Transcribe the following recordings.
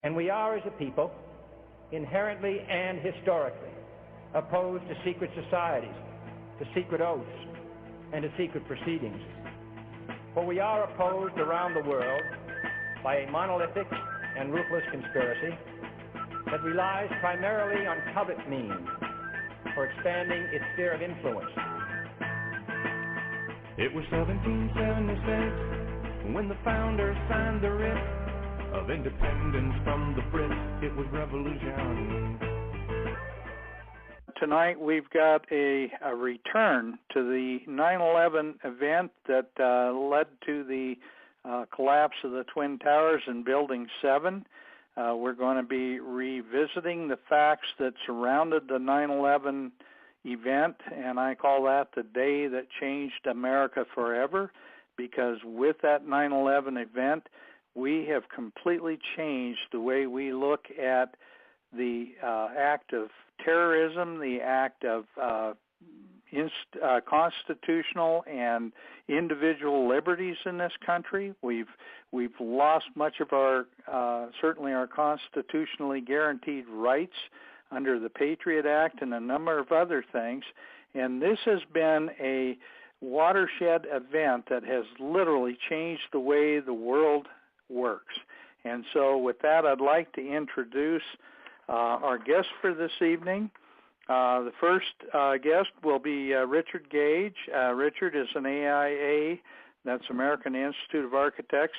And we are, as a people, inherently and historically opposed to secret societies, to secret oaths, and to secret proceedings. For we are opposed around the world by a monolithic and ruthless conspiracy that relies primarily on covert means for expanding its sphere of influence. It was 1776 when the founders signed the writ of independence from the Brits. It was revolution. Tonight we've got a return to the 9/11 event that led to the collapse of the Twin Towers in Building 7. We're going to be revisiting the facts that surrounded the 9/11 event, and I call that the day that changed America forever, because with that 9/11 event, we have completely changed the way we look at the act of terrorism, the act of constitutional and individual liberties in this country. We've lost much of our certainly our constitutionally guaranteed rights under the Patriot Act and a number of other things. And this has been a watershed event that has literally changed the way the world works. And so with that, I'd like to introduce our guest for this evening. The first guest will be Richard Gage. Richard is an AIA, that's American Institute of Architects,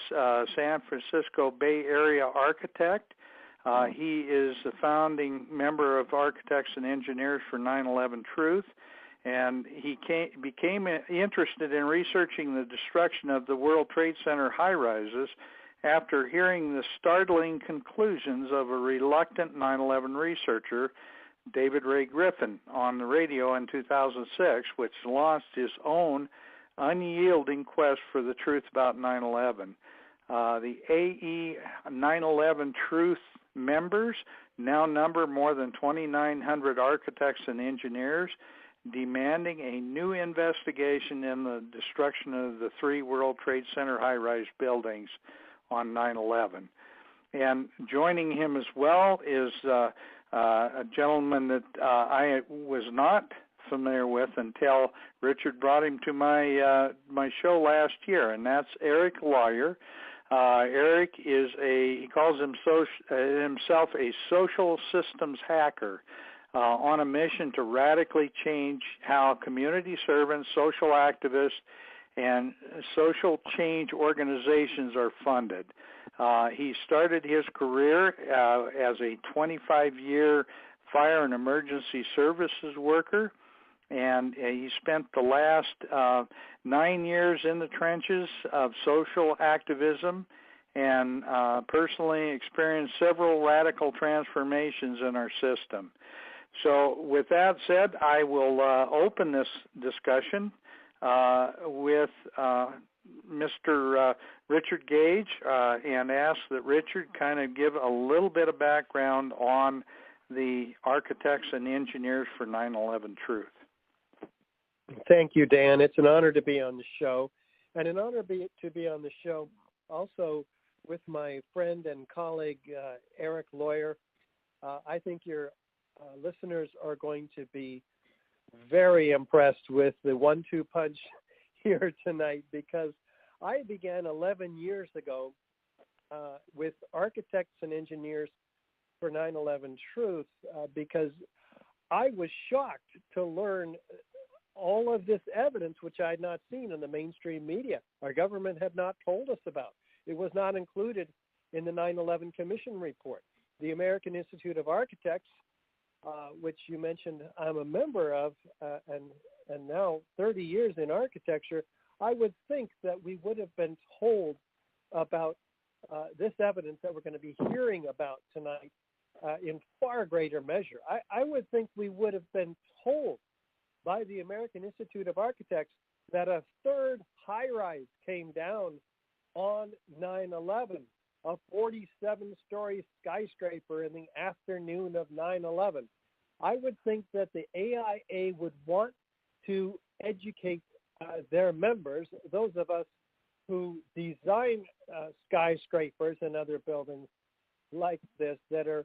San Francisco Bay Area architect. He is the founding member of Architects and Engineers for 9/11 Truth, and he became interested in researching the destruction of the World Trade Center high-rises after hearing the startling conclusions of a reluctant 9/11 researcher, David Ray Griffin, on the radio in 2006, which launched his own unyielding quest for the truth about 9/11. The AE 9/11 Truth members now number more than 2,900 architects and engineers, demanding a new investigation in the destruction of the 3 World Trade Center high-rise buildings on 9/11. And joining him as well is a gentleman that I was not familiar with until Richard brought him to my show last year, and that's Eric Lawyer. Eric is he calls himself a social systems hacker on a mission to radically change how community servants, social activists, and social change organizations are funded. He started his career as a 25-year fire and emergency services worker, and he spent the last 9 years in the trenches of social activism and personally experienced several radical transformations in our system. So with that said, I will open this discussion with Mr. Richard Gage and ask that Richard kind of give a little bit of background on the Architects and Engineers for 9/11 Truth. Thank you, Dan. It's an honor to be on the show, and an honor to be on the show also with my friend and colleague, Eric Lawyer. I think your listeners are going to be very impressed with the 1-2 punch here tonight, because I began 11 years ago with Architects and Engineers for 9/11 Truth because I was shocked to learn all of this evidence which I had not seen in the mainstream media. Our government had not told us about. It was not included in the 9/11 Commission report. The American Institute of Architects, which you mentioned I'm a member of, and now 30 years in architecture, I would think that we would have been told about this evidence that we're going to be hearing about tonight in far greater measure. I would think we would have been told by the American Institute of Architects that a third high-rise came down on 9/11, a 47-story skyscraper in the afternoon of 9/11. I would think that the AIA would want to educate their members, those of us who design skyscrapers and other buildings, like this that are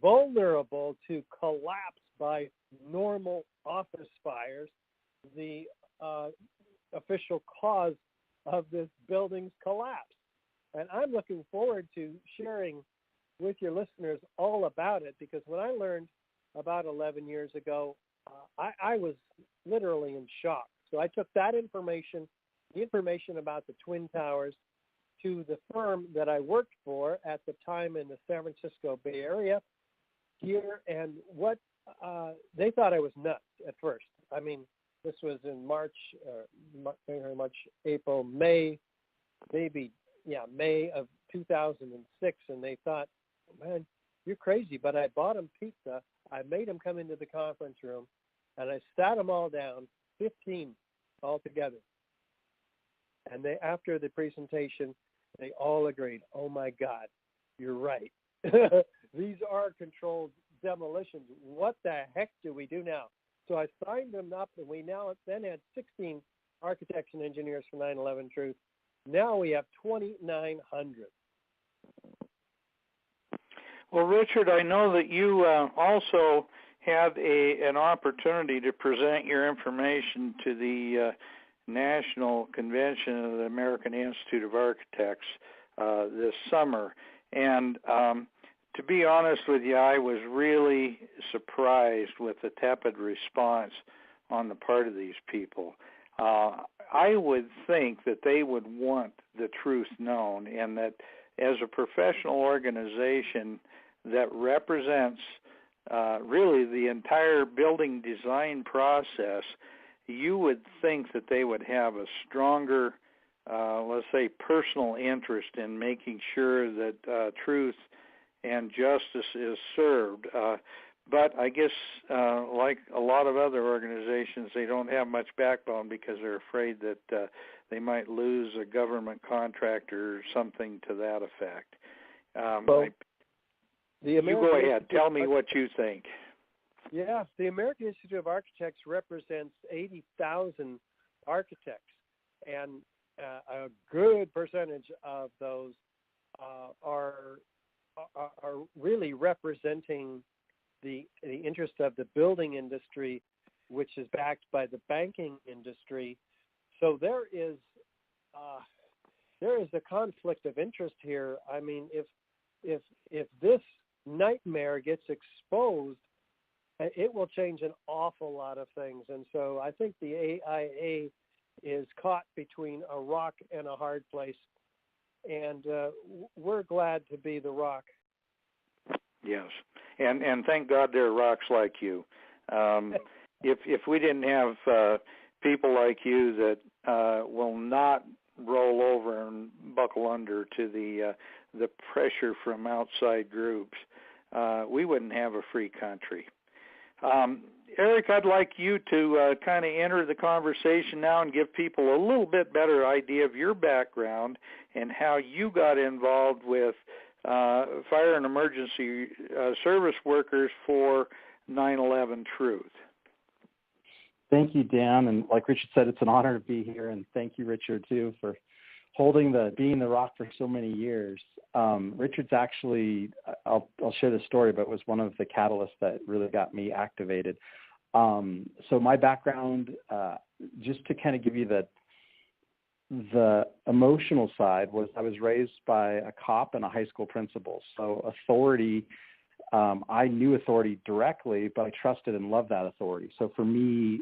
vulnerable to collapse by normal office fires, the official cause of this building's collapse. And I'm looking forward to sharing with your listeners all about it, because when I learned about 11 years ago, I was literally in shock. So I took that information, the information about the Twin Towers, to the firm that I worked for at the time in the San Francisco Bay Area here, and what they thought I was nuts at first. I mean, this was in May of 2006, and they thought, man, you're crazy. But I bought them pizza. I made them come into the conference room, and I sat them all down, 15 altogether. And they, after the presentation, they all agreed, oh my God, you're right. These are controlled demolitions. What the heck do we do now? So I signed them up, and we now then had 16 architects and engineers for 9/11 Truth. Now we have 2,900. Well, Richard, I know that you also have an opportunity to present your information to the National Convention of the American Institute of Architects this summer. And to be honest with you, I was really surprised with the tepid response on the part of these people. I would think that they would want the truth known, and that as a professional organization that represents really the entire building design process, you would think that they would have a stronger, let's say, personal interest in making sure that truth and justice is served. But I guess, like a lot of other organizations, they don't have much backbone because they're afraid that they might lose a government contract or something to that effect. You go ahead. Tell me what you think. Yeah, the American Institute of Architects represents 80,000 architects, and a good percentage of those are really representing the interest of the building industry, which is backed by the banking industry. So there is a conflict of interest here. I mean, if this nightmare gets exposed, it will change an awful lot of things. And so I think the AIA is caught between a rock and a hard place, and we're glad to be the rock. Yes, and thank God there are rocks like you. If we didn't have people like you that will not roll over and buckle under to the pressure from outside groups, we wouldn't have a free country. Eric, I'd like you to kind of enter the conversation now and give people a little bit better idea of your background and how you got involved with fire and emergency service workers for 9/11 Truth. Thank you, Dan. And like Richard said, it's an honor to be here. And thank you, Richard, too, for being the rock for so many years. Richard's actually, I'll share the story, but was one of the catalysts that really got me activated. So my background, just to kind of give you the emotional side, was I was raised by a cop and a high school principal. So authority, I knew authority directly, but I trusted and loved that authority. So for me,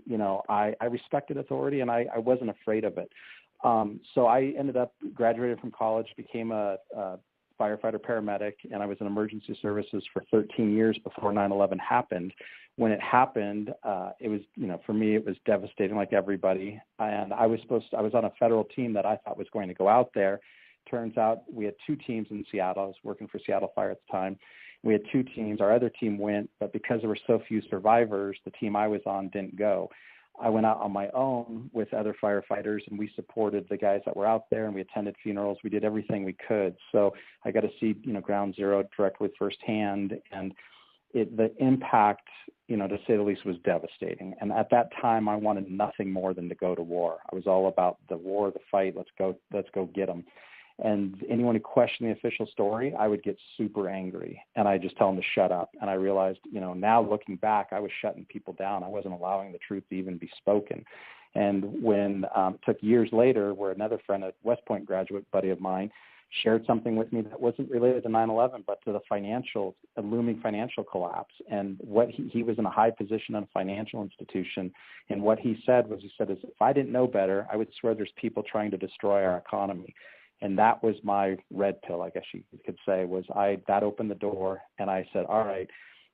I respected authority, and I wasn't afraid of it. So I ended up graduating from college, became a firefighter paramedic, and I was in emergency services for 13 years before 9/11 happened. When it happened, it was, for me, it was devastating, like everybody. And I was on a federal team that I thought was going to go out there. Turns out we had two teams in Seattle. I was working for Seattle Fire at the time. We had two teams. Our other team went, but because there were so few survivors, the team I was on didn't go. I went out on my own with other firefighters, and we supported the guys that were out there, and we attended funerals. We did everything we could. So I got to see, ground zero directly firsthand, and the impact, to say the least, was devastating. And at that time, I wanted nothing more than to go to war. I was all about the war, the fight. Let's go get them. And anyone who questioned the official story, I would get super angry, and I just tell them to shut up. And I realized, now looking back, I was shutting people down. I wasn't allowing the truth to even be spoken. And when it took years later, where another friend, a West Point graduate buddy of mine, shared something with me that wasn't related to 9/11, but to the looming financial collapse. And what he was in a high position in a financial institution. And what he said is, if I didn't know better, I would swear there's people trying to destroy our economy. And that was my red pill, I guess you could say, that opened the door. And I said, all right,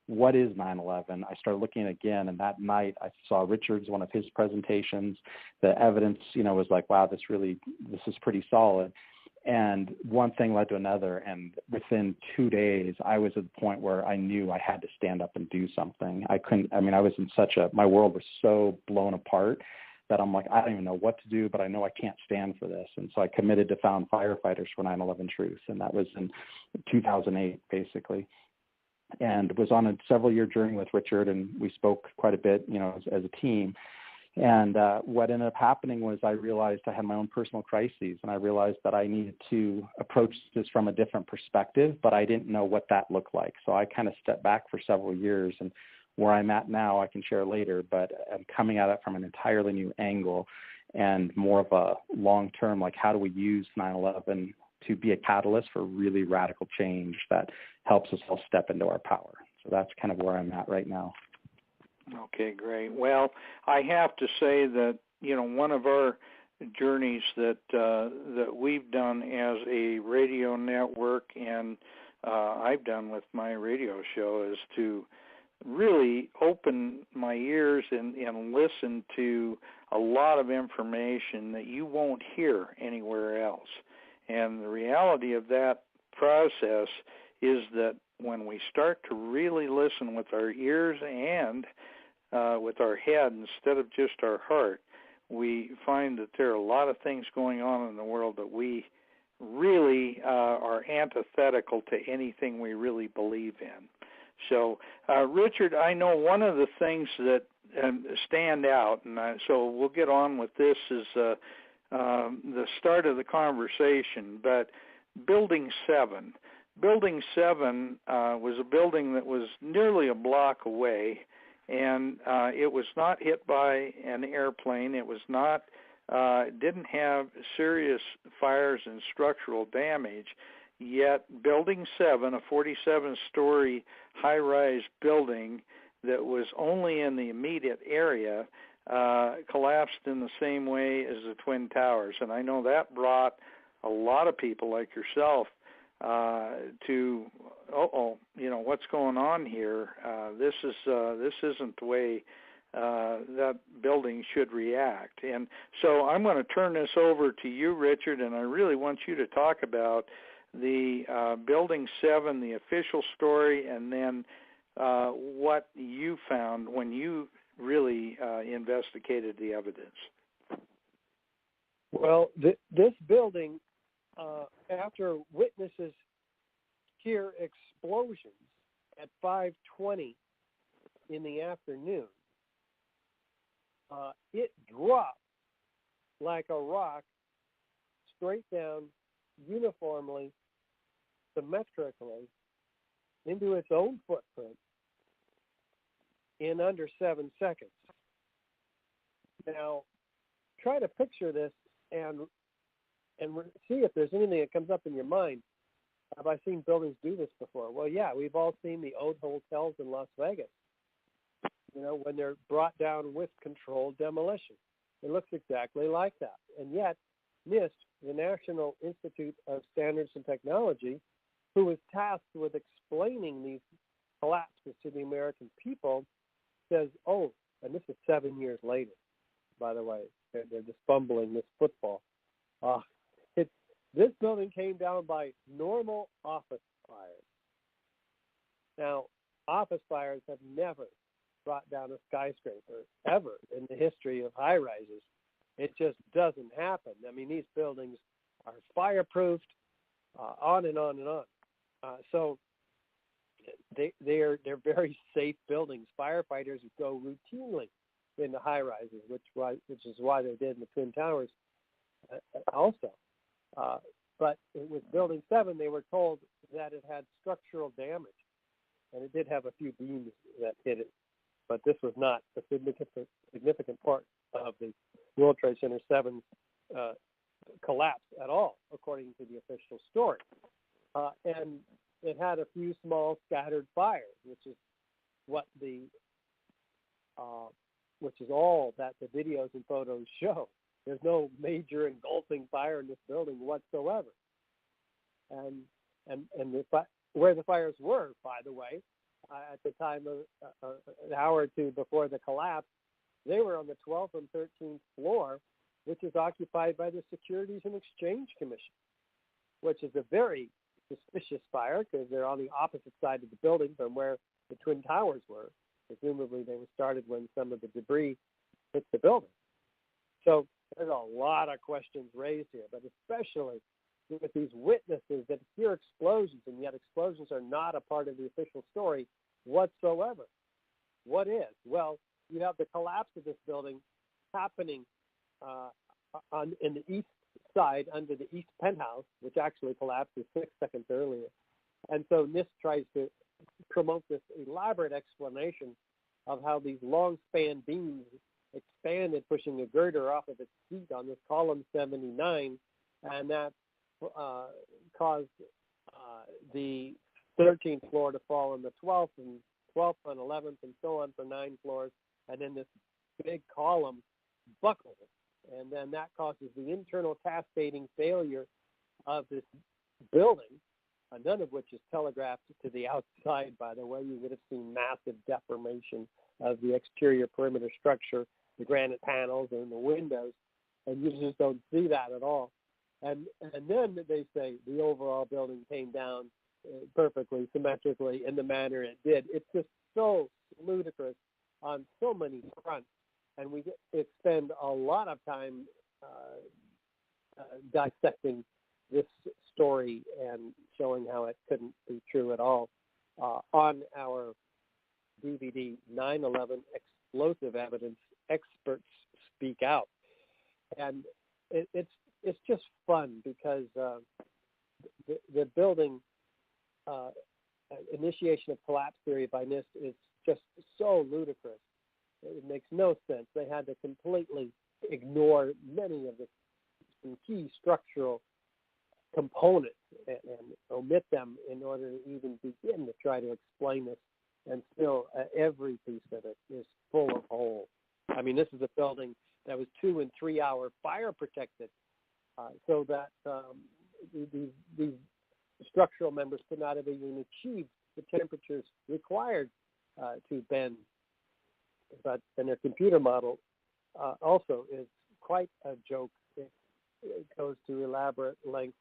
what is 9/11? I started looking again. And that night I saw Richard's, one of his presentations. The evidence, was like, wow, this is pretty solid. And one thing led to another. And within 2 days, I was at the point where I knew I had to stand up and do something. I was in my world was so blown apart that I'm like, I don't even know what to do, but I know I can't stand for this. And so I committed to found Firefighters for 9/11 Truth. And that was in 2008, basically. And was on a several-year journey with Richard, and we spoke quite a bit, as a team. And what ended up happening was I realized I had my own personal crises, and I realized that I needed to approach this from a different perspective, but I didn't know what that looked like. So I kind of stepped back for several years, and where I'm at now I can share later, but I'm coming at it from an entirely new angle and more of a long-term, like how do we use 9/11 to be a catalyst for really radical change that helps us all step into our power. So that's kind of where I'm at right now. Okay, great. Well, I have to say that, one of our journeys that we've done as a radio network and I've done with my radio show is to really open my ears and listen to a lot of information that you won't hear anywhere else. And the reality of that process is that when we start to really listen with our ears and with our head instead of just our heart, we find that there are a lot of things going on in the world that we really are antithetical to anything we really believe in. So, Richard, I know one of the things that stand out, and so we'll get on with this is the start of the conversation, but Building 7. Building 7 was a building that was nearly a block away, and it was not hit by an airplane. It was not, didn't have serious fires and structural damage. Yet Building 7, a 47-story high-rise building that was only in the immediate area, collapsed in the same way as the Twin Towers. And I know that brought a lot of people like yourself to, what's going on here? This isn't the way that building should react. And so I'm going to turn this over to you, Richard, and I really want you to talk about the Building 7, the official story, and then what you found when you really investigated the evidence. Well, this building, after witnesses hear explosions at 5:20 in the afternoon, it dropped like a rock straight down, uniformly, symmetrically, into its own footprint in under 7 seconds. Now, try to picture this and see if there's anything that comes up in your mind. Have I seen buildings do this before? Well, yeah, we've all seen the old hotels in Las Vegas, when they're brought down with controlled demolition. It looks exactly like that. And yet, NIST, the National Institute of Standards and Technology, who was tasked with explaining these collapses to the American people, says, and this is 7 years later, by the way. They're just fumbling this football. This building came down by normal office fires. Now, office fires have never brought down a skyscraper, ever, in the history of high-rises. It just doesn't happen. I mean, these buildings are fireproofed, on and on and on. So they're very safe buildings. Firefighters go routinely into high-rises, which is why they did in the Twin Towers also. But with Building 7, they were told that it had structural damage, and it did have a few beams that hit it. But this was not a significant part of the World Trade Center 7's collapse at all, according to the official story. And it had a few small scattered fires, which is what which is all that the videos and photos show. There's no major engulfing fire in this building whatsoever. And where the fires were, by the way, at the time of an hour or two before the collapse, they were on the 12th and 13th floor, which is occupied by the Securities and Exchange Commission, which is a very suspicious fire because they're on the opposite side of the building from where the Twin Towers were. Presumably they were started when some of the debris hit the building. So there's a lot of questions raised here, but especially with these witnesses that hear explosions, and yet explosions are not a part of the official story whatsoever. What is? Well, you have the collapse of this building happening in the east side under the east penthouse, which actually collapsed 6 seconds earlier. And so NIST tries to promote this elaborate explanation of how these long span beams expanded, pushing a girder off of its seat on this column 79, and that caused the 13th floor to fall on the 12th and 12th and 11th and so on for 9 floors, and then this big column buckles, and then that causes the internal cascading failure of this building, none of which is telegraphed to the outside, by the way. You would have seen massive deformation of the exterior perimeter structure, the granite panels and the windows, and you just don't see that at all. And then they say the overall building came down perfectly, symmetrically, in the manner it did. It's just so ludicrous on so many fronts, and we spend a lot of time dissecting this story and showing how it couldn't be true at all on our DVD 9/11 Explosive Evidence Experts Speak Out. And it's just fun because the building initiation of collapse theory by NIST is just so ludicrous. It makes no sense. They had to completely ignore many of the key structural components and omit them in order to even begin to try to explain this. And still, every piece of it is full of holes. I mean, this is a building that was 2 and 3 hour fire protected, so that these structural members could not have even achieved the temperatures required to bend. But and their computer model also is quite a joke. It goes to elaborate lengths.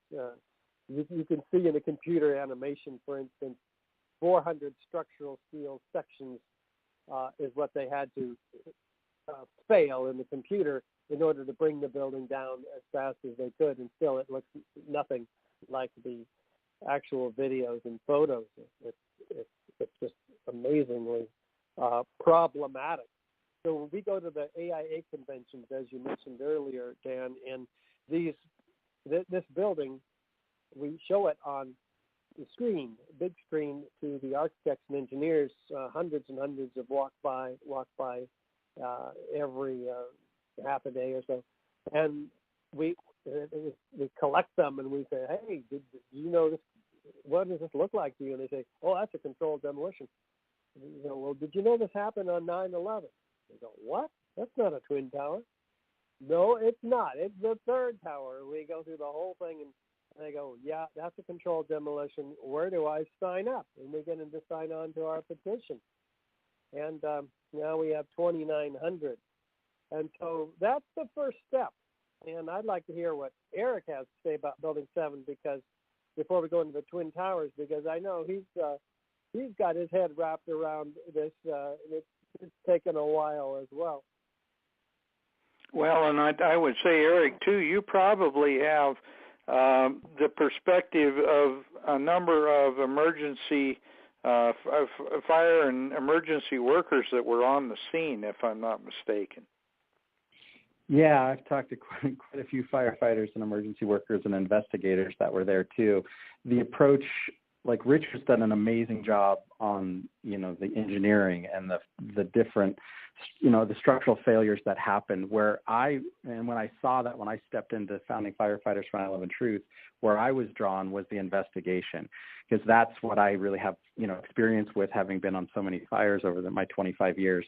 You can see in the computer animation, for instance, 400 structural steel sections is what they had to fail in the computer in order to bring the building down as fast as they could, and still it looks nothing like the actual videos and photos. It's just amazingly problematic. So when we go to the AIA conventions, as you mentioned earlier, Dan, and this building, we show it on the screen, big screen, to the architects and engineers. Hundreds and hundreds of walk by every half a day or so, and we collect them and we say, hey, did you know this? What does this look like to you? And they say, oh, that's a controlled demolition. And you go, well, did you know this happened on 9/11? They go, what? That's not a twin tower. No, it's not. It's the third tower. We go through the whole thing, and they go, yeah, that's a controlled demolition. Where do I sign up? And we get them to sign on to our petition. And now we have 2,900. And so that's the first step. And I'd like to hear what Eric has to say about Building 7, because before we go into the Twin Towers, because I know he's got his head wrapped around this. It's taken a while as well. Well, and I would say, Eric, too, you probably have the perspective of a number of emergency fire and emergency workers that were on the scene, if I'm not mistaken. Yeah, I've talked to quite a few firefighters and emergency workers and investigators that were there too. The approach, like Richard's done an amazing job on, the engineering and the different, the structural failures that happened. When I saw that, when I stepped into founding firefighters for 9/11 Truth, where I was drawn was the investigation, because that's what I really have, experience with, having been on so many fires over my 25 years.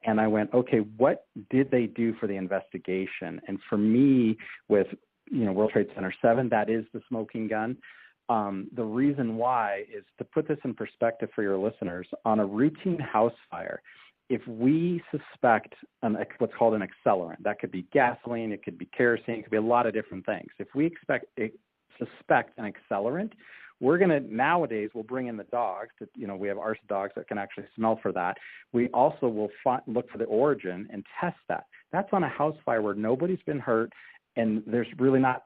And I went, okay, what did they do for the investigation? And for me, with, World Trade Center 7, that is the smoking gun. The reason why is to put this in perspective for your listeners. On a routine house fire, if we suspect what's called an accelerant, that could be gasoline, it could be kerosene, it could be a lot of different things. If we suspect an accelerant, nowadays we'll bring in the dogs we have arson dogs that can actually smell for that. We also will look for the origin and test that. That's on a house fire where nobody's been hurt, and there's really not,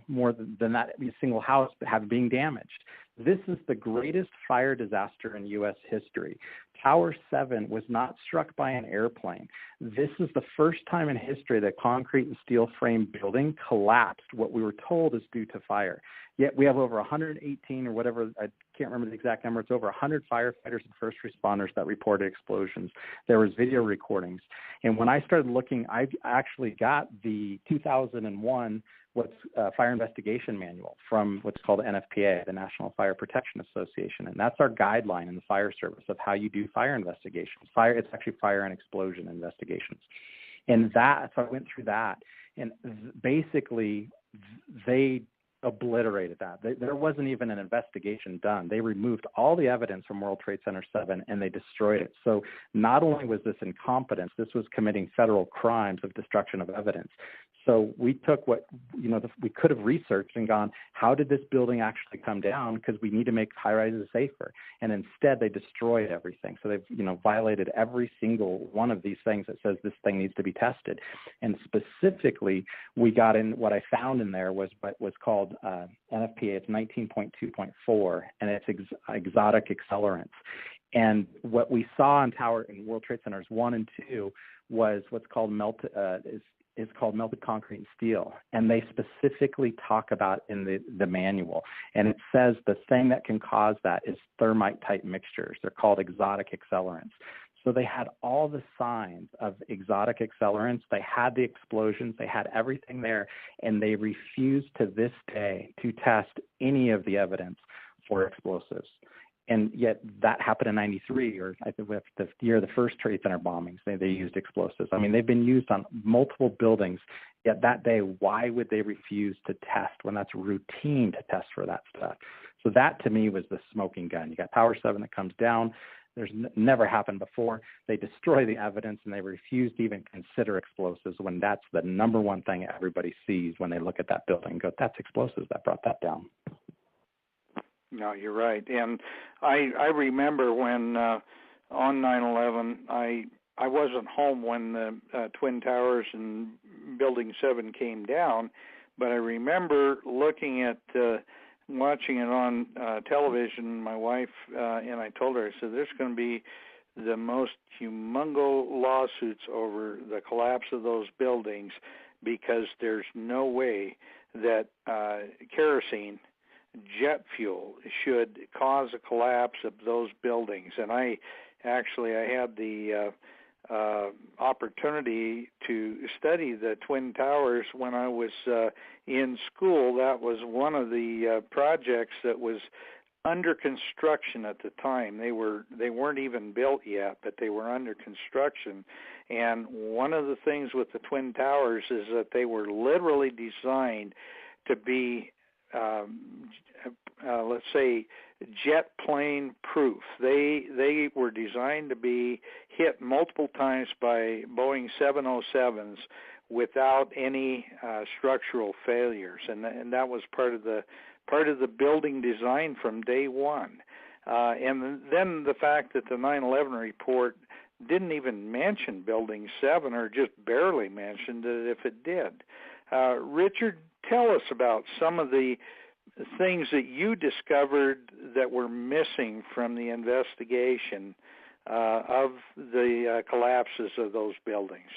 more than that a single house being damaged. This is the greatest fire disaster in U.S. history. Tower 7 was not struck by an airplane. This is the first time in history that concrete and steel frame building collapsed, what we were told is due to fire. Yet we have over 118 or whatever, I can't remember the exact number, it's over 100 firefighters and first responders that reported explosions. There was video recordings. And when I started looking, I actually got the 2001 fire investigation manual from what's called the NFPA, the National Fire Protection Association. And that's our guideline in the fire service of how you do fire investigations. It's actually fire and explosion investigations. And so I went through that. And basically, they obliterated that. There wasn't even an investigation done. They removed all the evidence from World Trade Center 7 and they destroyed it. So not only was this incompetence, this was committing federal crimes of destruction of evidence. So we took what, we could have researched and gone, how did this building actually come down? Because we need to make high-rises safer. And instead, they destroyed everything. So they've, violated every single one of these things that says this thing needs to be tested. And specifically, we got in, what I found in there was what was called NFPA, it's 19.2.4, and it's exotic accelerants. And what we saw in World Trade Centers 1 and 2 was what's called is called melted concrete and steel. And they specifically talk about in the manual. And it says the thing that can cause that is thermite-type mixtures. They're called exotic accelerants. So they had all the signs of exotic accelerants. They had the explosions. They had everything there. And they refused to this day to test any of the evidence for explosives. And yet that happened in 93, or I think with the year of the first Trade Center bombings, they used explosives. I mean, they've been used on multiple buildings, yet that day, why would they refuse to test when that's routine to test for that stuff? So that, to me, was the smoking gun. You got Tower 7 that comes down. There's never happened before. They destroy the evidence, and they refuse to even consider explosives when that's the number one thing everybody sees when they look at that building and go, that's explosives that brought that down. No, you're right. And I remember when on 9/11, I wasn't home when the Twin Towers and Building 7 came down, but I remember looking at watching it on television. My wife and I told her, I said, there's going to be the most humongous lawsuits over the collapse of those buildings, because there's no way that kerosene, jet fuel, should cause a collapse of those buildings. And I had the opportunity to study the Twin Towers when I was in school. That was one of the projects that was under construction at the time. They weren't even built yet, but they were under construction. And one of the things with the Twin Towers is that they were literally designed to be let's say, jet plane proof. They were designed to be hit multiple times by Boeing 707s without any structural failures, and that was part of the building design from day one. And then the fact that the 9/11 report didn't even mention Building 7, or just barely mentioned it if it did. Richard, tell us about some of the things that you discovered that were missing from the investigation of the collapses of those buildings.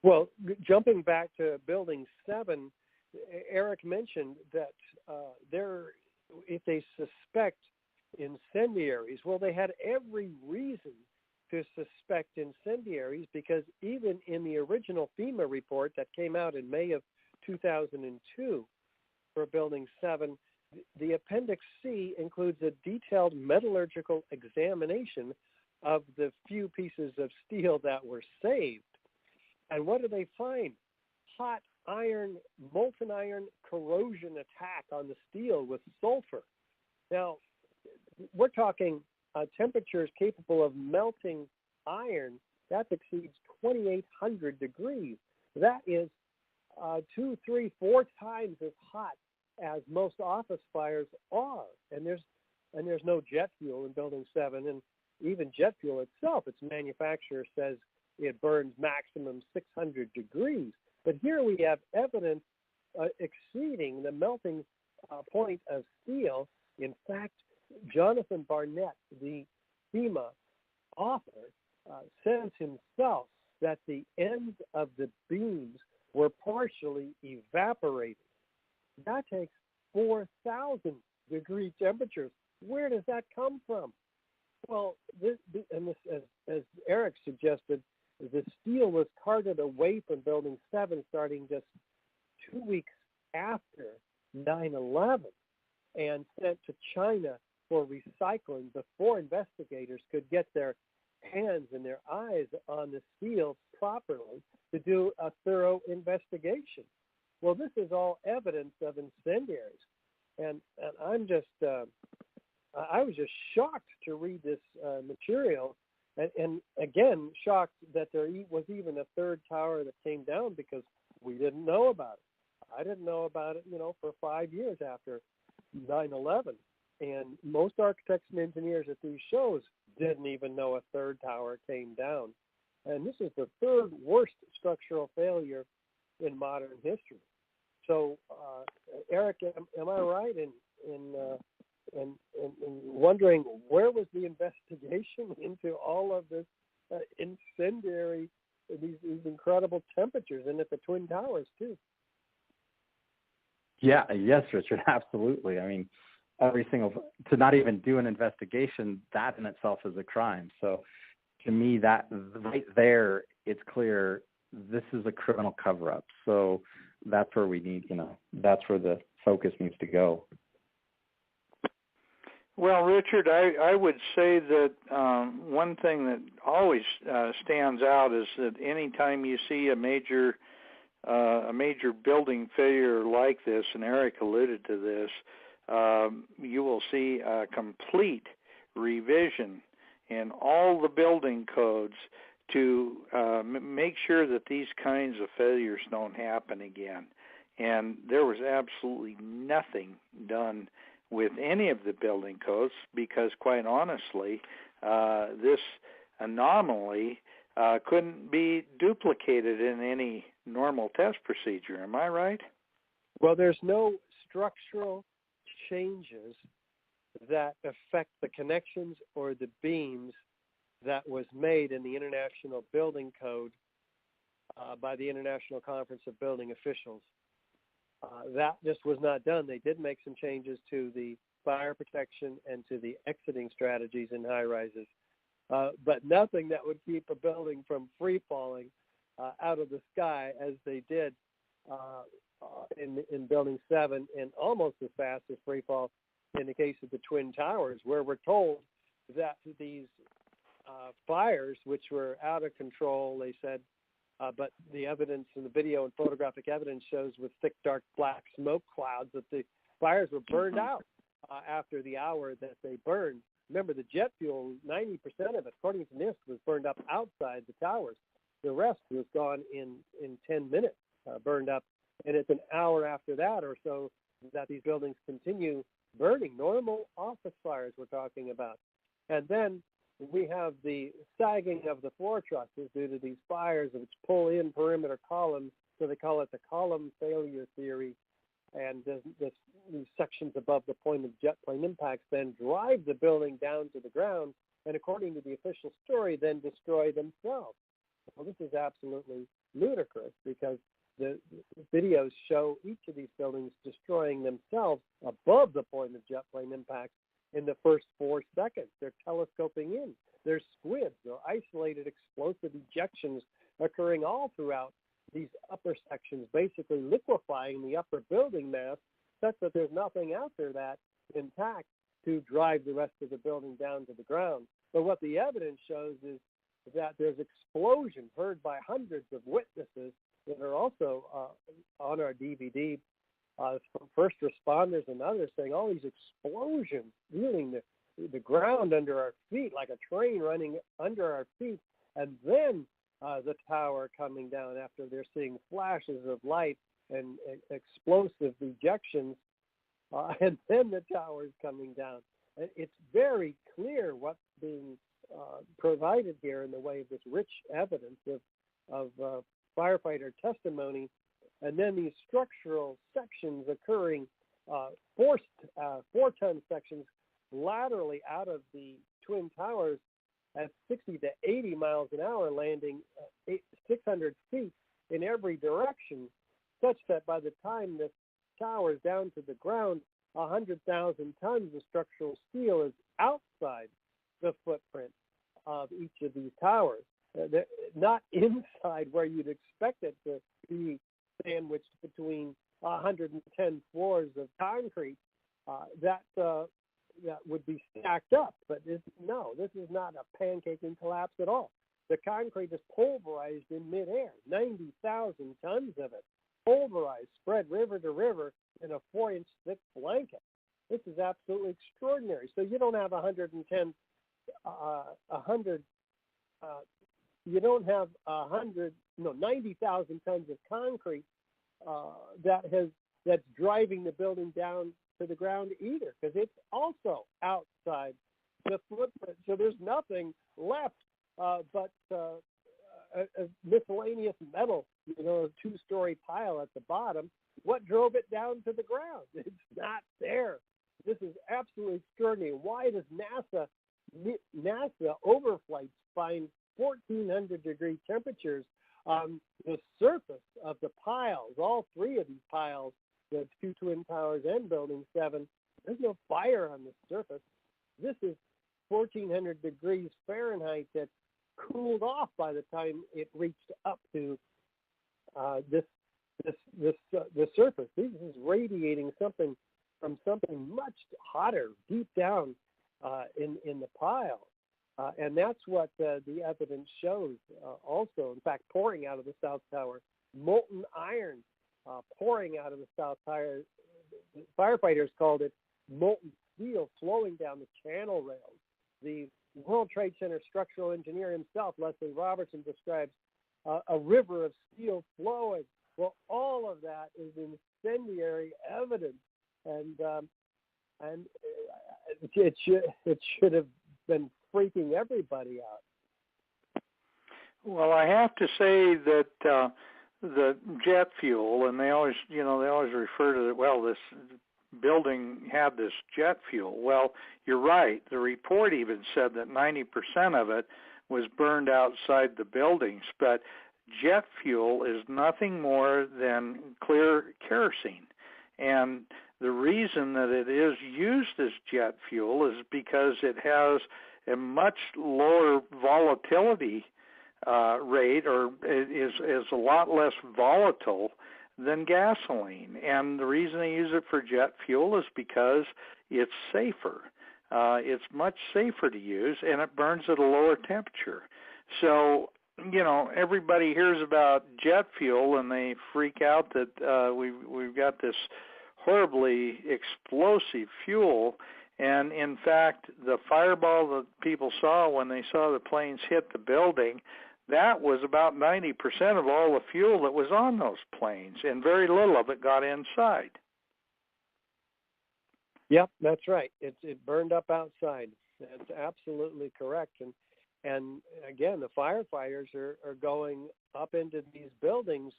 Well, jumping back to Building 7, Eric mentioned that if they suspect incendiaries, well, they had every reason to suspect incendiaries, because even in the original FEMA report that came out in May of 2002 for Building 7, the Appendix C includes a detailed metallurgical examination of the few pieces of steel that were saved. And what do they find? Hot iron, molten iron corrosion attack on the steel with sulfur. Now, we're talking temperatures capable of melting iron that exceeds 2,800 degrees. That is 2, 3, 4 times as hot as most office fires are. And there's no jet fuel in Building 7, and even jet fuel itself, its manufacturer says it burns maximum 600 degrees. But here we have evidence exceeding the melting point of steel. In fact, Jonathan Barnett, the FEMA author, says himself that the ends of the beams were partially evaporated. That takes 4,000 degree temperatures. Where does that come from? Well, as Eric suggested, the steel was carted away from Building 7 starting just 2 weeks after 9/11 and sent to China for recycling before investigators could get their hands and their eyes on the steel properly to do a thorough investigation. Well, this is all evidence of incendiaries. And I'm just, I was just shocked to read this material. And again, shocked that there was even a third tower that came down, because we didn't know about it. I didn't know about it, for 5 years after 9/11. And most architects and engineers at these shows didn't even know a third tower came down. And this is the third worst structural failure in modern history. So, Eric, am I right in wondering where was the investigation into all of this incendiary, these incredible temperatures, and at the Twin Towers too? Yeah, yes, Richard, absolutely. I mean, to not even do an investigation, that in itself is a crime. So to me, that right there, it's clear this is a criminal cover-up. So that's where we need, that's where the focus needs to go. Well, Richard, I would say that one thing that always stands out is that anytime you see a major building failure like this, and Eric alluded to this, you will see a complete revision in all the building codes to make sure that these kinds of failures don't happen again. And there was absolutely nothing done with any of the building codes, because quite honestly, this anomaly couldn't be duplicated in any normal test procedure. Am I right? Well, there's no structural changes that affect the connections or the beams that was made in the International Building Code by the International Conference of Building Officials. That just was not done. They did make some changes to the fire protection and to the exiting strategies in high-rises, but nothing that would keep a building from free-falling out of the sky as they did in Building 7, and almost as fast as free fall in the case of the Twin Towers, where we're told that these fires, which were out of control, they said, but the evidence in the video and photographic evidence shows with thick, dark, black smoke clouds that the fires were burned out after the hour that they burned. Remember, the jet fuel, 90% of it, according to NIST, was burned up outside the towers. The rest was gone in 10 minutes, burned up. And it's an hour after that or so that these buildings continue burning. Normal office fires we're talking about. And then we have the sagging of the floor trusses due to these fires, which pull in perimeter columns, so they call it the column failure theory. And these sections above the point of jet plane impacts then drive the building down to the ground, and according to the official story, then destroy themselves. Well, this is absolutely ludicrous because the videos show each of these buildings destroying themselves above the point of jet plane impact in the first 4 seconds. They're telescoping in. There's squids or isolated explosive ejections occurring all throughout these upper sections, basically liquefying the upper building mass such that there's nothing out there that intact to drive the rest of the building down to the ground. But what the evidence shows is that there's explosions heard by hundreds of witnesses that are also on our DVD from first responders and others, saying all these explosions, feeling the ground under our feet like a train running under our feet, and then the tower coming down after they're seeing flashes of light and explosive ejections, and then the tower's coming down. It's very clear what's being provided here in the way of this rich evidence of firefighter testimony, and then these structural sections occurring, 4-ton sections laterally out of the Twin Towers at 60 to 80 miles an hour, landing 600 feet in every direction, such that by the time the tower is down to the ground, 100,000 tons of structural steel is outside the footprint of each of these towers, not inside where you'd expect it to be sandwiched between 110 floors of concrete that would be stacked up. But this is not a pancaking collapse at all. The concrete is pulverized in midair, 90,000 tons of it, pulverized, spread river to river in a 4-inch thick blanket. This is absolutely extraordinary. So you don't have 90,000 tons of concrete that's driving the building down to the ground either, because it's also outside the footprint. So there's nothing left but a miscellaneous metal, a 2-story pile at the bottom. What drove it down to the ground? It's not there. This is absolutely extraordinary. Why does NASA overflights find 1,400-degree temperatures on the surface of the piles, all 3 of these piles, the 2 Twin Towers and Building 7? There's no fire on the surface. This is 1,400 degrees Fahrenheit that's cooled off by the time it reached up to the surface. This is radiating something from something much hotter deep down in the pile. And that's what the evidence shows also. In fact, pouring out of the South Tower, molten iron pouring out of the South Tower. The firefighters called it molten steel flowing down the channel rails. The World Trade Center structural engineer himself, Leslie Robertson, describes a river of steel flowing. Well, all of that is incendiary evidence, and it should have been freaking everybody out. Well, I have to say that the jet fuel, and they always refer to it. Well, this building had this jet fuel. Well, you're right. The report even said that 90% of it was burned outside the buildings, but jet fuel is nothing more than clear kerosene. And the reason that it is used as jet fuel is because it has a much lower volatility rate, or is a lot less volatile than gasoline. And the reason they use it for jet fuel is because it's safer. It's much safer to use, and it burns at a lower temperature. So, everybody hears about jet fuel and they freak out that we've got this horribly explosive fuel. And in fact, the fireball that people saw when they saw the planes hit the building, that was about 90% of all the fuel that was on those planes, and very little of it got inside. Yep, that's right. It burned up outside. That's absolutely correct. And again, the firefighters are going up into these buildings.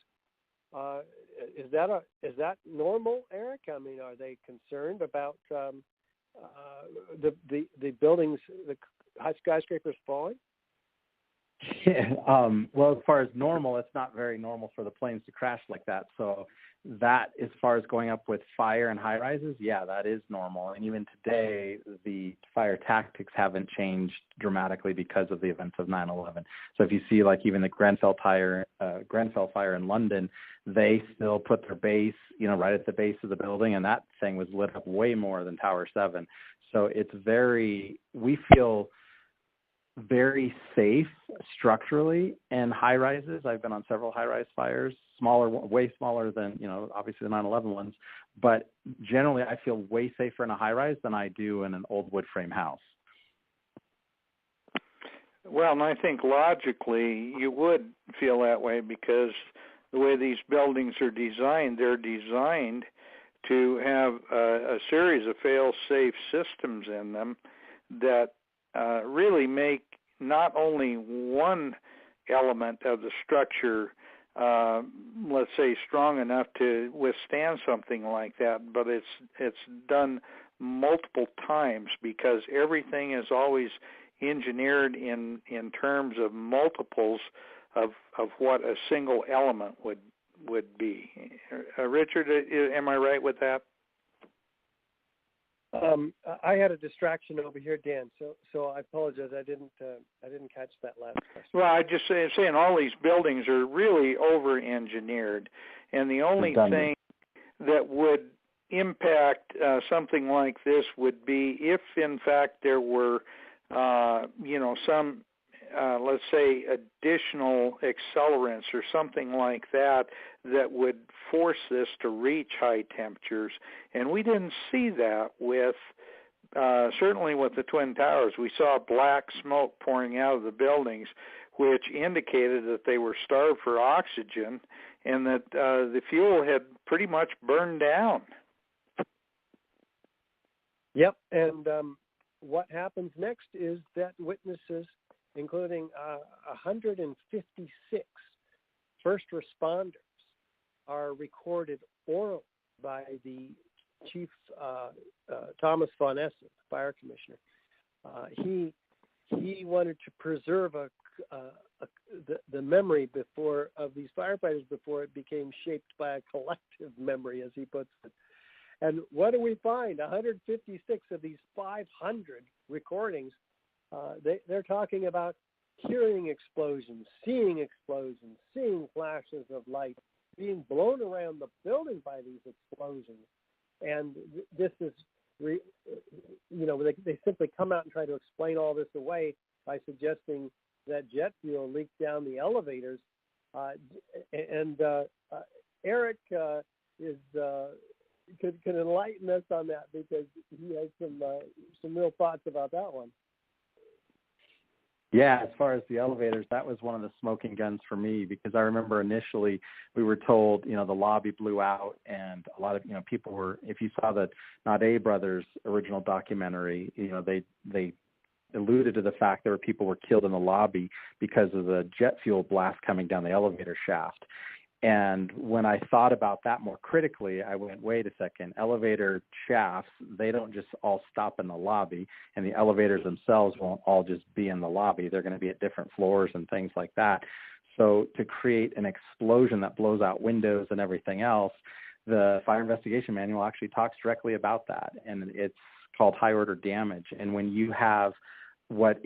Is that normal, Eric? I mean, are they concerned about the buildings, the skyscrapers falling? Well, as far as normal, it's not very normal for the planes to crash like that. So that, as far as going up with fire and high rises, yeah, that is normal. And even today, the fire tactics haven't changed dramatically because of the events of 9/11. So if you see, like, even the Grenfell fire in London, they still put their base, right at the base of the building, and that thing was lit up way more than Tower 7. So we feel very safe structurally in high rises. I've been on several high rise fires, way smaller than, obviously the 9/11 ones, but generally I feel way safer in a high rise than I do in an old wood frame house. Well, and I think logically you would feel that way because the way these buildings are designed, they're designed to have a series of fail-safe systems in them that really make not only one element of the structure, let's say, strong enough to withstand something like that, but it's done multiple times because everything is always engineered in terms of multiples of what a single element would be. Richard, am I right with that? I had a distraction over here, Dan. So I apologize. I didn't catch that last question. Well, I just saying all these buildings are really over-engineered, and the only thing that would impact something like this would be if, in fact, there were, some, let's say, additional accelerants or something like that would force this to reach high temperatures. And we didn't see that with, certainly with the Twin Towers. We saw black smoke pouring out of the buildings, which indicated that they were starved for oxygen and that the fuel had pretty much burned down. Yep, and what happens next is that witnesses, including 156 first responders, are recorded orally by the Chief Thomas Von Essen, fire commissioner. He wanted to preserve the memory of these firefighters before it became shaped by a collective memory, as he puts it. And what do we find? 156 of these 500 recordings, they're talking about hearing explosions, seeing flashes of light, being blown around the building by these explosions. And this is, they simply come out and try to explain all this away by suggesting that jet fuel leaked down the elevators. Eric can enlighten us on that because he has some real thoughts about that one. Yeah, as far as the elevators, that was one of the smoking guns for me because I remember initially we were told, the lobby blew out and a lot of, people were, if you saw the Nade Brothers original documentary, they alluded to the fact there were people were killed in the lobby because of the jet fuel blast coming down the elevator shaft. And when I thought about that more critically, I went, wait a second, elevator shafts, they don't just all stop in the lobby, and the elevators themselves won't all just be in the lobby. They're going to be at different floors and things like that. So to create an explosion that blows out windows and everything else, the fire investigation manual actually talks directly about that, and it's called high order damage. And when you have what's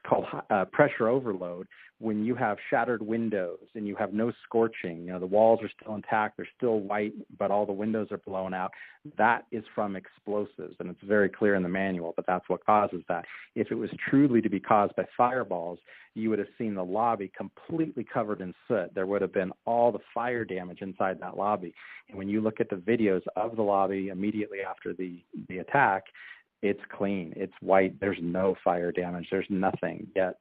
called pressure overload, when you have shattered windows and you have no scorching, the walls are still intact, they're still white, but all the windows are blown out, that is from explosives. And it's very clear in the manual, but that's what causes that. If it was truly to be caused by fireballs, you would have seen the lobby completely covered in soot. There would have been all the fire damage inside that lobby. And when you look at the videos of the lobby immediately after the attack, it's clean. It's white. There's no fire damage. There's nothing. Yet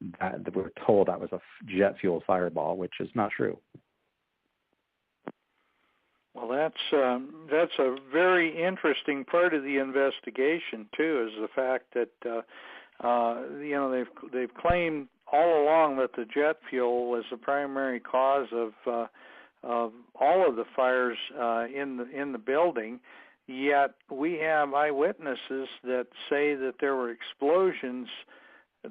we're told that was a jet fuel fireball, which is not true. Well, that's a very interesting part of the investigation too, is the fact that they've claimed all along that the jet fuel was the primary cause of all of the fires in the building. Yet we have eyewitnesses that say that there were explosions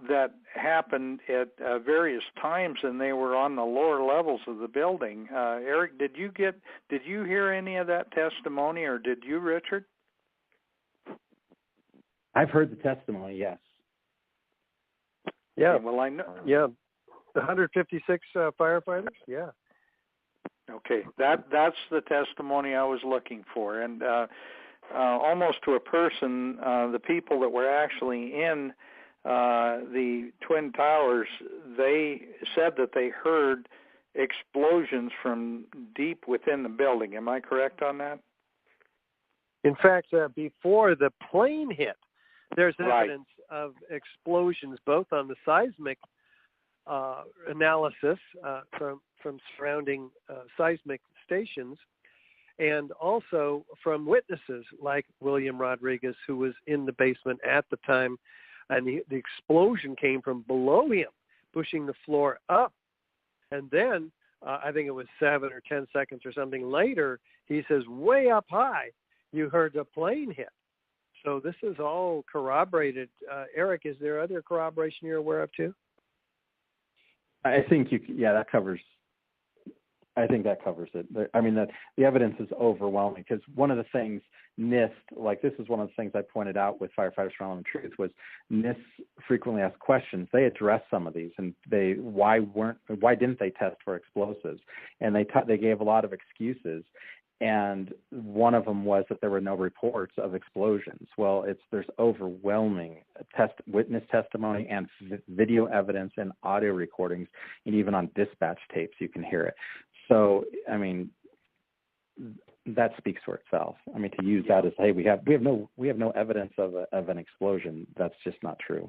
that happened at various times, and they were on the lower levels of the building. Eric, did you hear any of that testimony, or did you, Richard? I've heard the testimony, yes. Yeah. Okay, well, I know. Yeah. The 156 firefighters? Yeah. Okay, that's the testimony I was looking for, and almost to a person, the people that were actually in the Twin Towers, they said that they heard explosions from deep within the building. Am I correct on that? In fact, before the plane hit, there's Right. evidence of explosions both on the seismic analysis from surrounding seismic stations, and also from witnesses like William Rodriguez, who was in the basement at the time, and the explosion came from below him, pushing the floor up. And then, I think it was 7 or 10 seconds or something later, he says, way up high, you heard the plane hit. So this is all corroborated. Eric, is there other corroboration you're aware of too? I think that covers. I think that covers it. I mean, the evidence is overwhelming, because one of the things NIST, like this is one of the things I pointed out with Firefighters for Allen Truth, was NIST frequently asked questions. They addressed some of these, and why didn't they test for explosives? And they gave a lot of excuses. And one of them was that there were no reports of explosions. Well, there's overwhelming witness testimony and video evidence and audio recordings, and even on dispatch tapes you can hear it. So, I mean, that speaks for itself. I mean, to use that as, hey, we have no evidence of an explosion, that's just not true.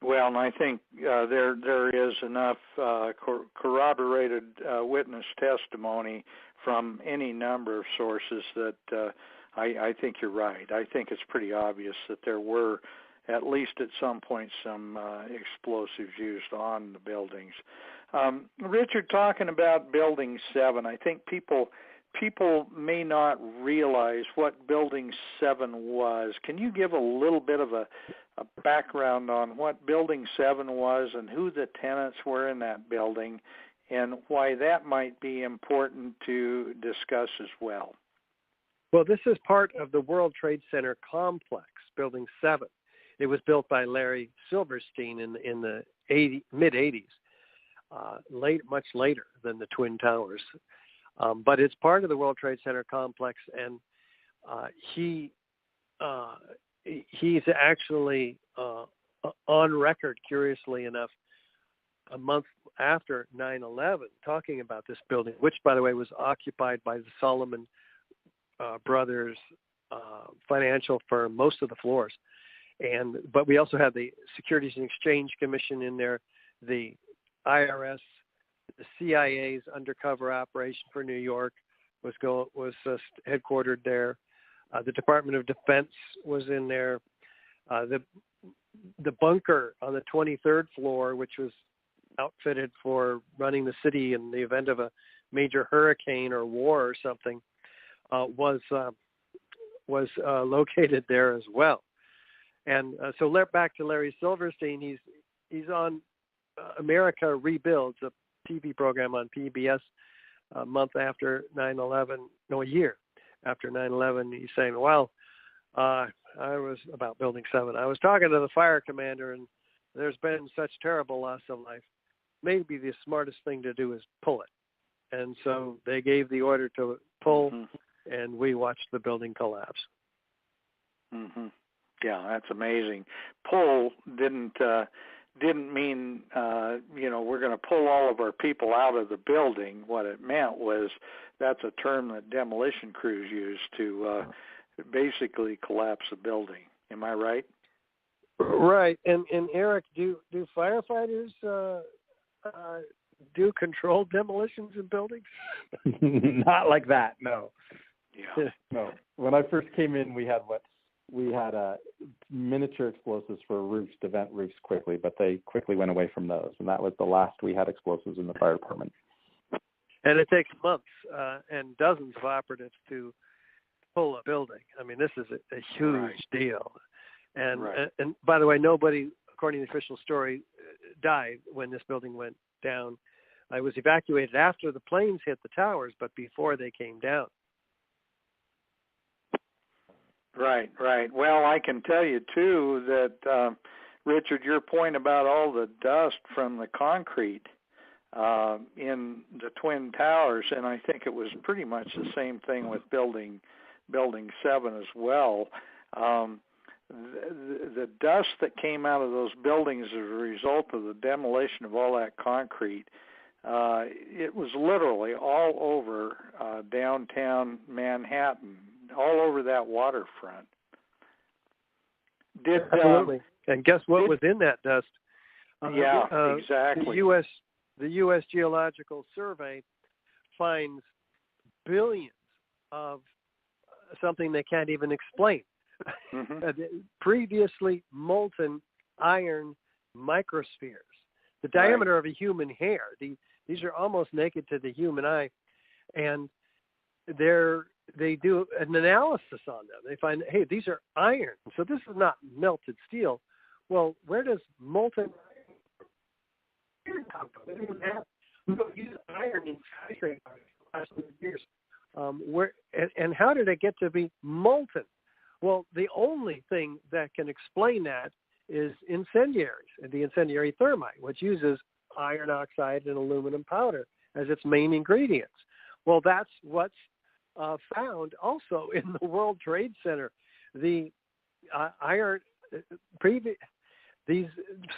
Well, and I think there is enough corroborated witness testimony from any number of sources that I think you're right. I think it's pretty obvious that there were, at least at some point, some explosives used on the buildings. Richard, talking about Building 7, I think people may not realize what Building 7 was. Can you give a little bit of a background on what Building 7 was and who the tenants were in that building, and why that might be important to discuss as well? Well, this is part of the World Trade Center complex, Building 7. It was built by Larry Silverstein in the mid-'80s, much later than the Twin Towers. But it's part of the World Trade Center complex, and he's actually on record, curiously enough, a month after 9/11, talking about this building, which, by the way, was occupied by the Solomon Brothers financial firm, most of the floors. But we also had the Securities and Exchange Commission in there, the IRS, the CIA's undercover operation for New York was headquartered there. The Department of Defense was in there. The bunker on the 23rd floor, which was outfitted for running the city in the event of a major hurricane or war or something, was located there as well. And so back to Larry Silverstein, he's on America Rebuilds, a TV program on PBS, a year after 9/11. He's saying, well, I was about Building 7. I was talking to the fire commander, and there's been such terrible loss of life. Maybe the smartest thing to do is pull it. And so they gave the order to pull, and we watched the building collapse. Mm-hmm. Yeah, that's amazing. Pull didn't mean we're going to pull all of our people out of the building. What it meant was, that's a term that demolition crews use to basically collapse a building. Am I right? Right. And Eric, do firefighters do controlled demolitions in buildings? Not like that, no. Yeah. No. When I first came in, we had miniature explosives for roofs to vent roofs quickly, but they quickly went away from those, and that was the last we had explosives in the fire department. And it takes months and dozens of operatives to pull a building. I mean, this is a huge deal. And right. and by the way, nobody, according to the official story, died when this building went down. I was evacuated after the planes hit the towers, but before they came down. Right, right. Well, I can tell you, too, that, Richard, your point about all the dust from the concrete in the Twin Towers, and I think it was pretty much the same thing with Building 7 as well. The dust that came out of those buildings as a result of the demolition of all that concrete, it was literally all over downtown Manhattan, all over that waterfront. Absolutely. And guess what was in that dust? Exactly. The U.S. Geological Survey finds billions of something they can't even explain. Mm-hmm. Previously molten iron microspheres, the diameter of a human hair. These are almost naked to the human eye, and they do an analysis on them. They find, hey, these are iron, so this is not melted steel. Well, where does molten iron come from? We don't use iron in skyscrapers for the last 100 years. And how did it get to be molten? Well, the only thing that can explain that is incendiaries, the incendiary thermite, which uses iron oxide and aluminum powder as its main ingredients. Well, that's what's found also in the World Trade Center. The these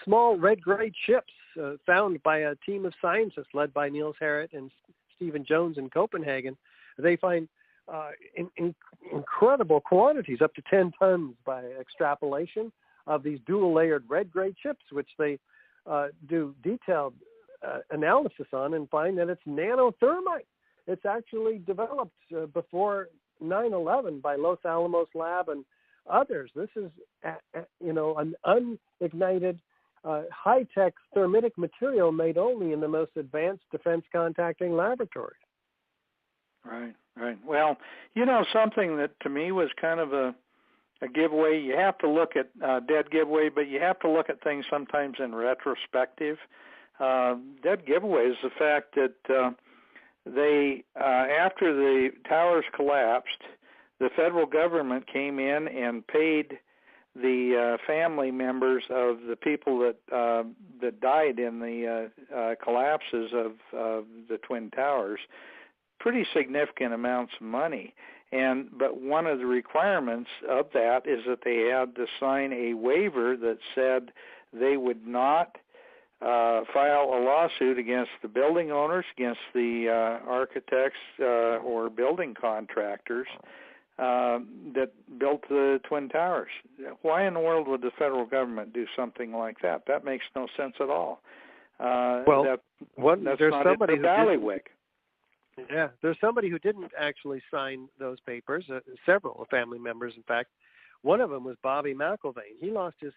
small red-gray chips found by a team of scientists led by Niels Harrit and Stephen Jones in Copenhagen, they find incredible quantities, up to 10 tons by extrapolation, of these dual-layered red-gray chips, which they do detailed analysis on and find that it's nanothermite. It's actually developed before 9/11 by Los Alamos Lab and others. This is, an unignited, high-tech thermitic material made only in the most advanced defense contracting laboratories. Right, right. Well, something that to me was kind of a giveaway. You have to look at dead giveaway, but you have to look at things sometimes in retrospective. Dead giveaway is the fact that they, after the towers collapsed, the federal government came in and paid the family members of the people that died in the collapses of the Twin Towers pretty significant amounts of money. But one of the requirements of that is that they had to sign a waiver that said they would not file a lawsuit against the building owners, against the architects or building contractors that built the Twin Towers. Why in the world would the federal government do something like that? That makes no sense at all. That's not somebody in the bailiwick. Yeah, there's somebody who didn't actually sign those papers, several family members, in fact. One of them was Bobby McIlvaine. He lost his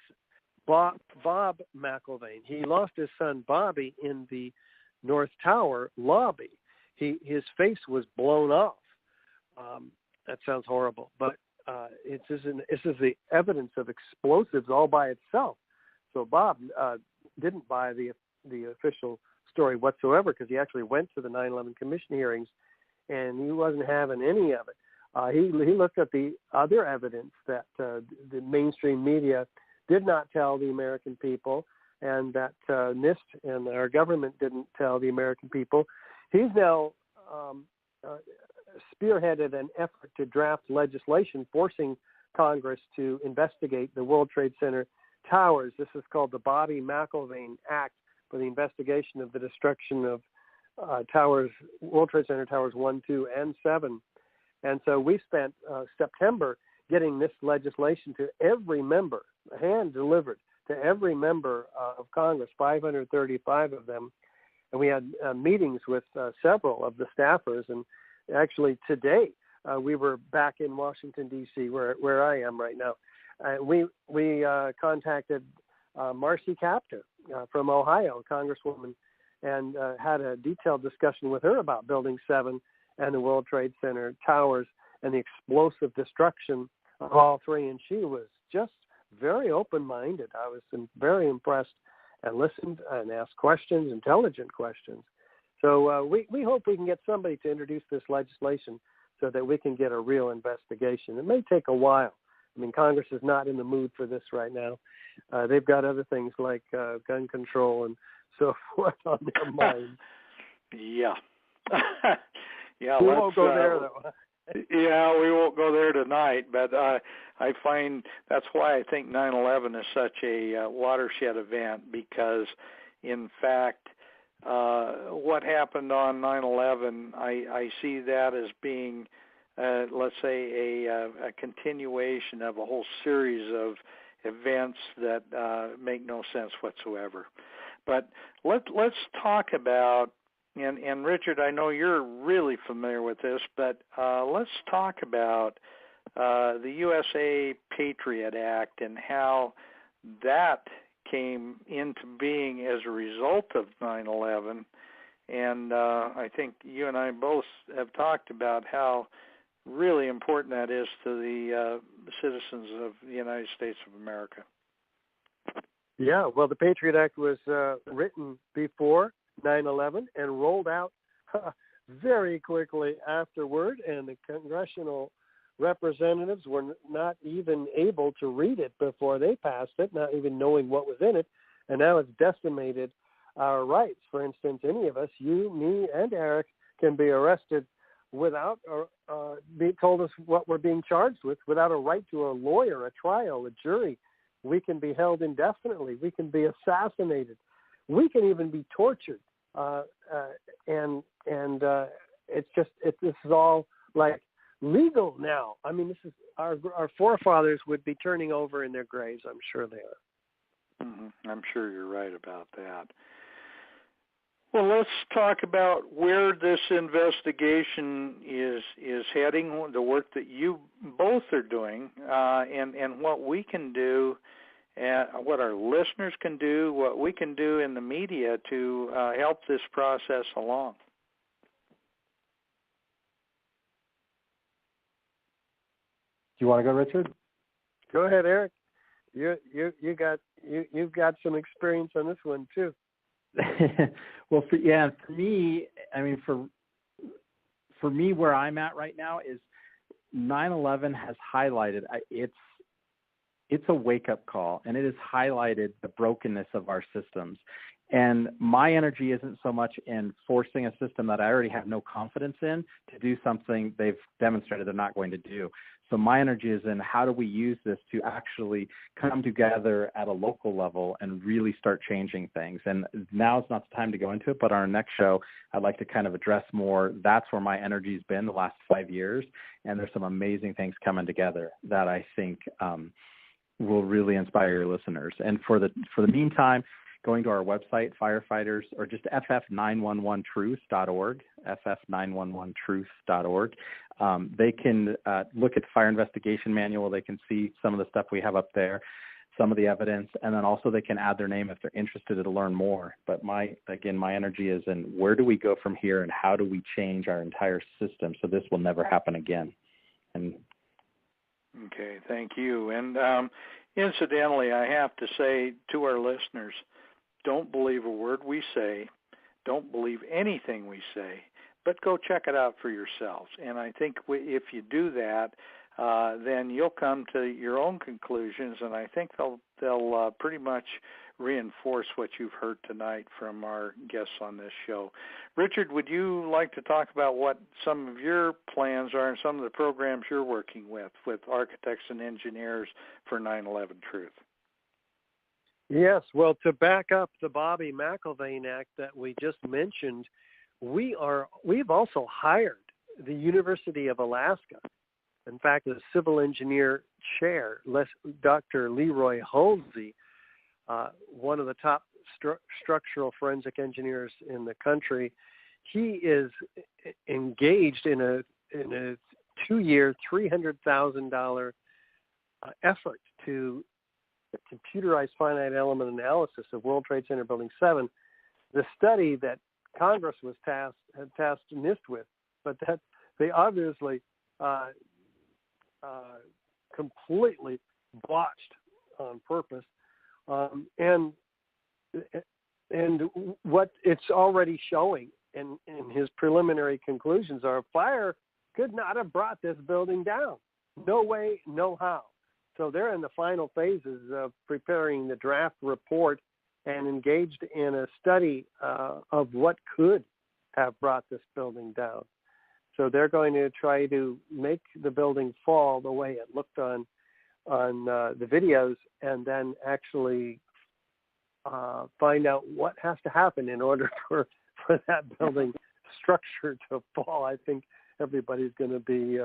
Bob McIlvaine. He lost his son Bobby in the North Tower lobby. His face was blown off. That sounds horrible, but this is the evidence of explosives all by itself. So Bob didn't buy the official story whatsoever, because he actually went to the 9/11 Commission hearings, and he wasn't having any of it. He looked at the other evidence that the mainstream media did not tell the American people, and that NIST and our government didn't tell the American people. He's now spearheaded an effort to draft legislation forcing Congress to investigate the World Trade Center towers. This is called the Bobby McIlvaine Act, for the investigation of the destruction of towers, World Trade Center towers 1, 2, and 7. And so we spent September getting this legislation to every member, hand-delivered to every member of Congress, 535 of them. And we had meetings with several of the staffers. And actually today we were back in Washington, D.C., where I am right now. We contacted Marcy Kaptur from Ohio, Congresswoman, and had a detailed discussion with her about Building 7 and the World Trade Center towers and the explosive destruction of all three. And she was just very open-minded. I was very impressed and listened and asked questions, intelligent questions. So we hope we can get somebody to introduce this legislation so that we can get a real investigation. It may take a while. I mean, Congress is not in the mood for this right now. They've got other things like gun control and so forth on their minds. Yeah. Yeah, we won't go there, though. Yeah, we won't go there tonight, but I find that's why I think 9/11 is such a watershed event, because, in fact, what happened on 9/11, I see that as being, let's say, a continuation of a whole series of events that make no sense whatsoever. But let's talk about, and Richard, I know you're really familiar with this, but let's talk about the USA Patriot Act and how that came into being as a result of 9/11. And I think you and I both have talked about how really important that is to the citizens of the United States of America. Yeah, well, the Patriot Act was written before 9/11 and rolled out very quickly afterward, and the congressional representatives were not even able to read it before they passed it, not even knowing what was in it, and now it's decimated our rights. For instance, any of us, you, me, and Eric, can be arrested without being told us what we're being charged with, without a right to a lawyer, a trial, a jury. We can be held indefinitely. We can be assassinated. We can even be tortured. And it's just, this is all like legal now. I mean, this is our forefathers would be turning over in their graves. I'm sure they are. Mm-hmm. I'm sure you're right about that. Well, let's talk about where this investigation is heading, the work that you both are doing, and what we can do, what our listeners can do, what we can do in the media to help this process along. Do you want to go, Richard? Go ahead, Eric. You've got some experience on this one too. Well, for me, I mean, for me, where I'm at right now is 9/11 has highlighted it's a wake-up call, and it has highlighted the brokenness of our systems. And my energy isn't so much in forcing a system that I already have no confidence in to do something they've demonstrated they're not going to do. So my energy is in how do we use this to actually come together at a local level and really start changing things. And now is not the time to go into it, but on our next show, I'd like to kind of address more. That's where my energy's been the last 5 years. And there's some amazing things coming together that I think will really inspire your listeners. And for the meantime, going to our website, firefighters, or just ff911truth.org, ff911truth.org. They can look at the fire investigation manual. They can see some of the stuff we have up there, some of the evidence, and then also they can add their name if they're interested to learn more. But my energy is in where do we go from here and how do we change our entire system so this will never happen again. And okay, thank you. And incidentally, I have to say to our listeners, don't believe a word we say. Don't believe anything we say, but go check it out for yourselves. And I think if you do that, then you'll come to your own conclusions, and I think they'll pretty much reinforce what you've heard tonight from our guests on this show. Richard, would you like to talk about what some of your plans are and some of the programs you're working with architects and engineers for 9/11 Truth? Yes, well, to back up the Bobby McIlvaine Act that we just mentioned, we've also hired the University of Alaska. In fact, the civil engineer chair, Dr. Leroy Halsey, one of the top structural forensic engineers in the country, he is engaged in a 2-year, $300,000 effort to computerized finite element analysis of World Trade Center Building 7, the study that Congress was tasked NIST with, but that they obviously completely botched on purpose. And what it's already showing in his preliminary conclusions are fire could not have brought this building down. No way, no how. So they're in the final phases of preparing the draft report and engaged in a study of what could have brought this building down. So they're going to try to make the building fall the way it looked on the videos, and then actually find out what has to happen in order for that building structure to fall. I think everybody's going to be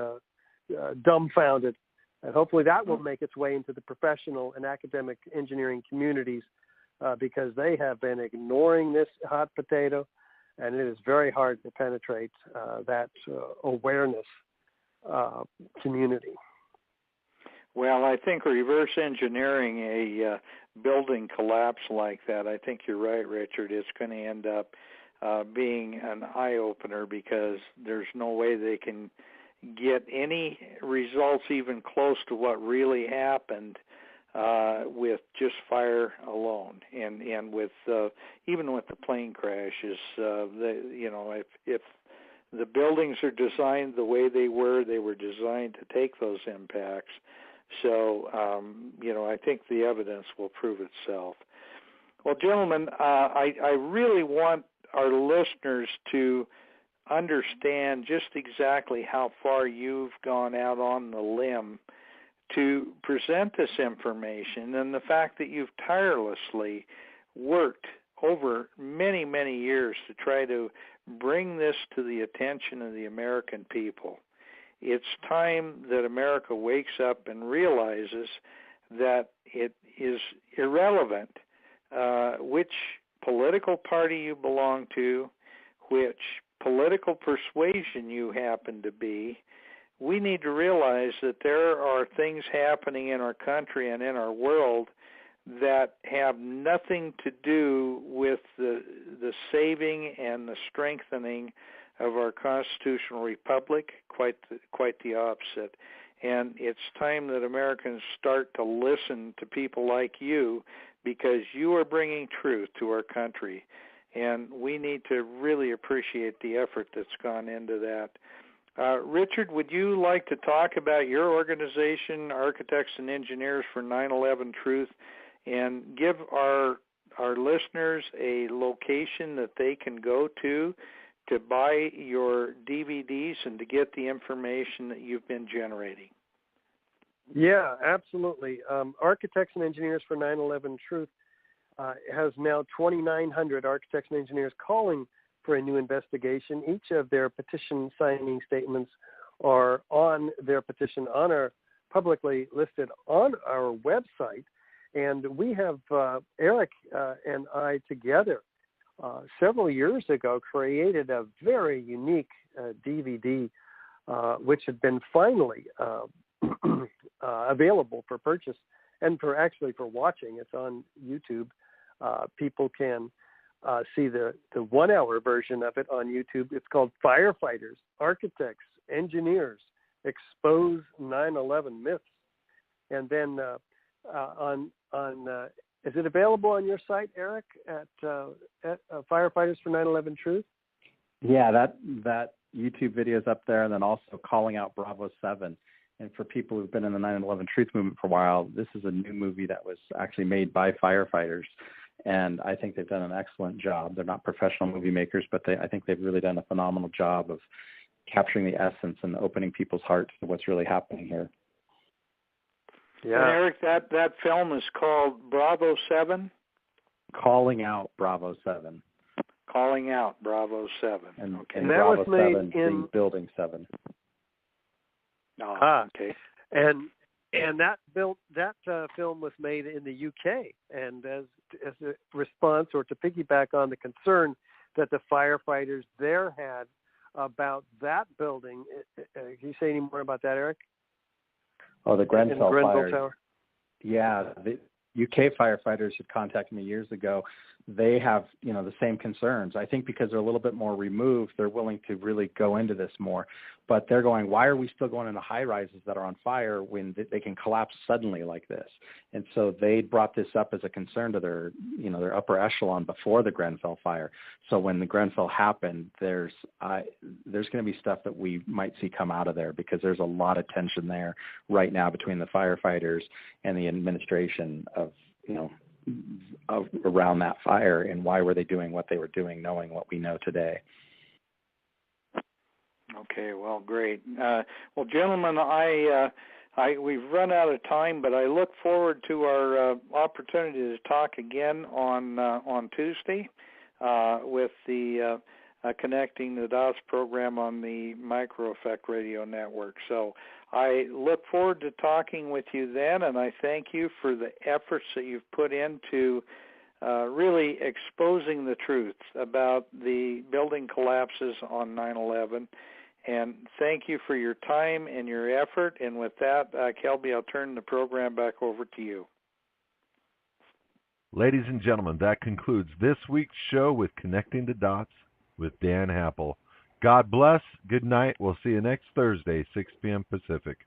dumbfounded. And hopefully that will make its way into the professional and academic engineering communities because they have been ignoring this hot potato, and it is very hard to penetrate that awareness community. Well, I think reverse engineering a building collapse like that, I think you're right, Richard. It's going to end up being an eye-opener because there's no way they can get any results even close to what really happened with just fire alone, and with even with the plane crashes. If the buildings are designed the way they were designed to take those impacts. So I think the evidence will prove itself. Well, gentlemen, I really want our listeners to understand just exactly how far you've gone out on the limb to present this information, and the fact that you've tirelessly worked over many, many years to try to bring this to the attention of the American people. It's time that America wakes up and realizes that it is irrelevant which political party you belong to, which political persuasion you happen to be. We need to realize that there are things happening in our country and in our world that have nothing to do with the saving and the strengthening of our constitutional republic, quite the opposite. And it's time that Americans start to listen to people like you, because you are bringing truth to our country. And we need to really appreciate the effort that's gone into that. Richard, would you like to talk about your organization, Architects and Engineers for 9/11 Truth, and give our listeners a location that they can go to buy your DVDs and to get the information that you've been generating? Yeah, absolutely. Architects and Engineers for 9/11 Truth has now 2,900 architects and engineers calling for a new investigation. Each of their petition signing statements are on their petition publicly listed on our website. And we have, Eric and I together, several years ago, created a very unique DVD, which had been finally available for purchase and for watching. It's on YouTube. People can see the 1 hour version of it on YouTube. It's called Firefighters, Architects, Engineers, Expose 9/11 Myths. And then is it available on your site, Eric, at Firefighters for 9/11 Truth? Yeah, that YouTube video is up there, and then also Calling Out Bravo 7. And for people who've been in the 9/11 Truth movement for a while, this is a new movie that was actually made by firefighters. And I think they've done an excellent job. They're not professional movie makers, but I think they've really done a phenomenal job of capturing the essence and opening people's hearts to what's really happening here. Yeah, and Eric, that film is called Bravo 7? Calling Out Bravo 7. Calling Out Bravo 7. And, okay. And that Bravo was made 7 in Building 7. Oh, okay. And that film was made in the UK, and as a response or to piggyback on the concern that the firefighters there had about that building. Can you say any more about that, Eric? Oh, the Grenfell fires. Tower. Yeah, UK firefighters had contacted me years ago. They have, the same concerns. I think because they're a little bit more removed, they're willing to really go into this more. But they're going, why are we still going into high rises that are on fire when they can collapse suddenly like this? And so they brought this up as a concern to their upper echelon before the Grenfell fire. So when the Grenfell happened, there's going to be stuff that we might see come out of there, because there's a lot of tension there right now between the firefighters and the administration of around that fire, and why were they doing what they were doing, knowing what we know today. Okay, well, great. Well, gentlemen, we've run out of time, but I look forward to our opportunity to talk again on Tuesday with the Connecting the Dots program on the Micro Effect Radio Network. So I look forward to talking with you then, and I thank you for the efforts that you've put into really exposing the truth about the building collapses on 9/11. And thank you for your time and your effort. And with that, Kelby, I'll turn the program back over to you. Ladies and gentlemen, that concludes this week's show with Connecting the Dots with Dan Happel. God bless. Good night. We'll see you next Thursday, 6 p.m. Pacific.